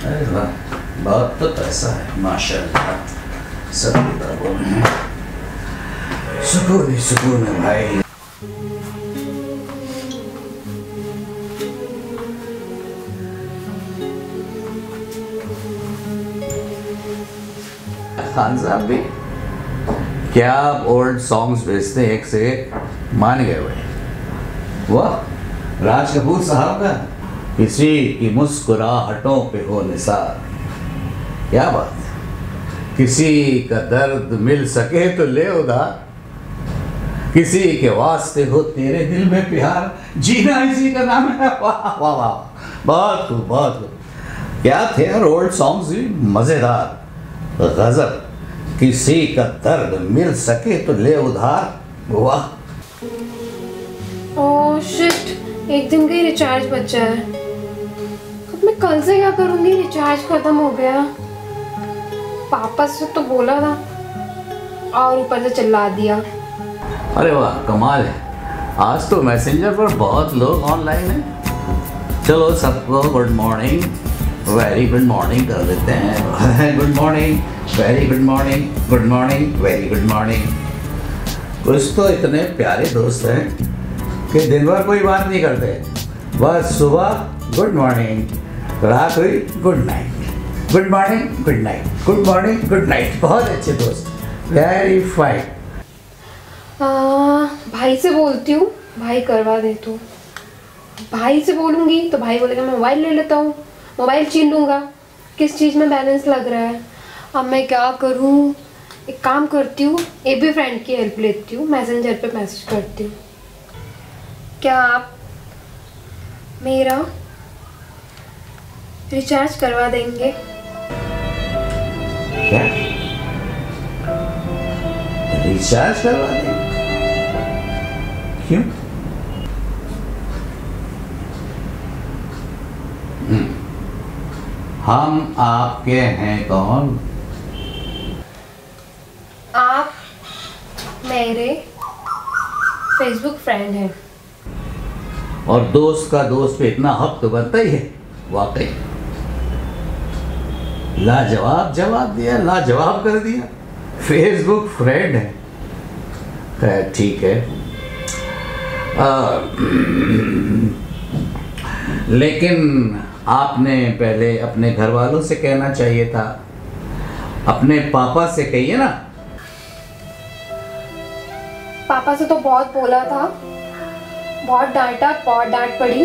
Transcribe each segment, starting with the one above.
अरे वाह, बहुत तो पैसा है माशाल्लाह। सब किताबों में है। सुकून ही सुकून है भाई। खान साहब भी क्या ओल्ड सॉन्ग्स भेजते हैं, एक से एक मान गए भाई। वाह, राज कपूर साहब का किसी की मुस्कुराहटों पे हो निसार, क्या बात है। किसी का दर्द मिल सके तो ले उधार, किसी के वास्ते हो तेरे दिल में प्यार, जीना इसी का नाम है। वाह वाह वाह, बहुत खूब बहुत खूब। क्या थे यार ओल्ड सॉन्ग्स भी मजेदार। गजब, किसी का दर्द मिल सके तो ले उधार। वाह। ओह शिट, एक दिन का ही रिचार्ज बचा है। अब मैं कल से क्या करूंगी, रिचार्ज खत्म हो गया। पापा से तो बोला था और ऊपर से चिल्ला दिया। अरे वाह, कमाल है। आज तो मैसेंजर पर बहुत लोग ऑनलाइन हैं। चलो सबको good morning, very good morning कर देते हैं। Good morning, very good morning, good morning, very good morning. कुछ तो इतने प्यारे दोस्त हैं कि दिन भर कोई बात नहीं करते, बस सुबह गुड मॉर्निंग, रात हुई good night, good morning good night, good morning good night. बहुत अच्छे दोस्त, वेरी फाइन। भाई से बोलती हूँ, भाई करवा दे। तो भाई से बोलूँगी तो भाई बोलेगा मैं मोबाइल ले लेता हूँ, मोबाइल छीन लूँगा। किस चीज़ में बैलेंस लग रहा है। अब मैं क्या करूँ। एक काम करती हूँ, एक भी फ्रेंड की हेल्प लेती हूँ, मैसेंजर पे मैसेज करती हूँ। क्या आप मेरा रिचार्ज करवा देंगे? क्या रिचार्ज करवा देंगे? क्यों? हम आपके हैं कौन? आप मेरे फेसबुक फ्रेंड हैं। और दोस्त का दोस्त पे इतना हक तो बनता ही है। वाकई लाजवाब जवाब दिया, लाजवाब कर दिया। फेसबुक फ्रेंड है, खैर ठीक है। लेकिन आपने पहले अपने घर वालों से कहना चाहिए था, अपने पापा से कहिए ना। पापा से तो बहुत बोला था, बहुत डांटा, बहुत डांट पड़ी।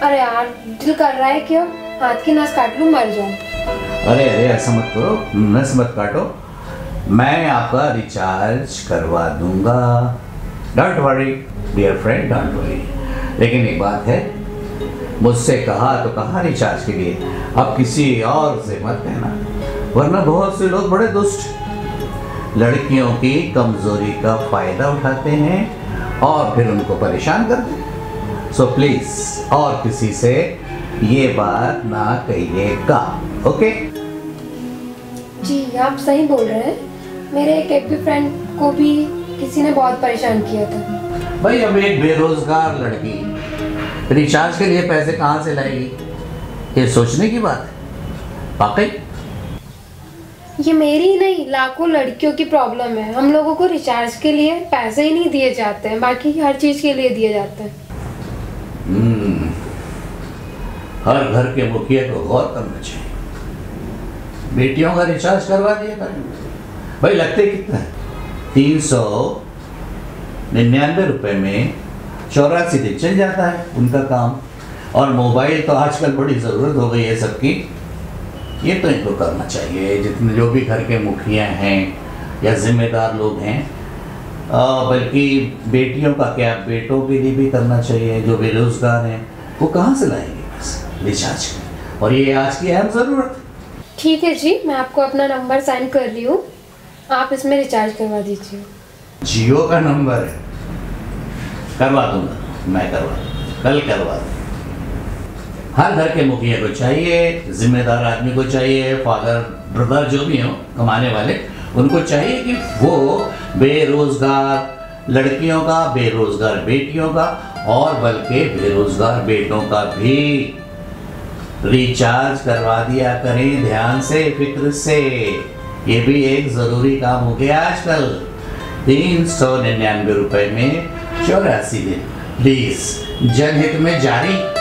अरे यार, दिल कर रहा है कि अब हाथ की नस काट लूं, मर जाऊं। अरे अरे, ऐसा मत करो, नस मत काटो। मैं आपका रिचार्ज करवा दूंगा, don't worry dear friend, don't worry. लेकिन एक बात है, मुझसे कहा तो कहा रिचार्ज के लिए, अब किसी और से मत कहना, वरना बहुत से लोग बड़े दुष्ट लड़कियों की कमजोरी का फायदा उठाते हैं और फिर उनको परेशान करते हैं। सो प्लीज और किसी से ये बात ना कहिएगा, ओके? जी आप सही बोल रहे हैं। मेरे एक एपी फ्रेंड को भी किसी ने बहुत परेशान किया था। भाई, अब एक बेरोजगार लड़की रिचार्ज के लिए पैसे कहाँ से लाएगी, ये सोचने की बात है। वाकई ये मेरी ही नहीं, लाखों लड़कियों की प्रॉब्लम है। हम लोगों को रिचार्ज के लिए पैसे ही नहीं दिए जाते हैं, बाकी हर चीज के लिए दिए जाते हैं। हर घर के मुखिया को गौर करना चाहिए, बेटियों का रिचार्ज करवा दिया करें। भाई लगते कितना है? 399 रुपए में 84 दिन चल जाता है उनका काम। और मोबाइल तो आजकल बड़ी ज़रूरत हो गई है सबकी, ये तो इनको करना चाहिए, जितने जो भी घर के मुखिया हैं या जिम्मेदार लोग हैं। बल्कि बेटियों का क्या, बेटों के लिए भी करना चाहिए। जो बेरोजगार हैं वो कहाँ से लाएंगे पैसे रिचार्ज के, और ये आज की अहम ज़रूरत। ठीक है जी, मैं आपको अपना नंबर सेंड कर रही हूँ, आप इसमें रिचार्ज करवा दीजिए। जियो का नंबर है, करवा दूंगा मैं, करवा दूंगा, कल करवा दूंगा। हर घर के मुखिया को चाहिए, जिम्मेदार आदमी को चाहिए, फादर ब्रदर जो भी हो कमाने वाले, उनको चाहिए कि वो बेरोजगार लड़कियों का, बेरोजगार बेटियों का और बल्कि बेरोजगार बेटों का भी रिचार्ज करवा दिया करें ध्यान से, फिक्र से। ये भी एक जरूरी काम हो गया आजकल। 399 रुपए में 84 दिन। प्लीज जनहित में जारी।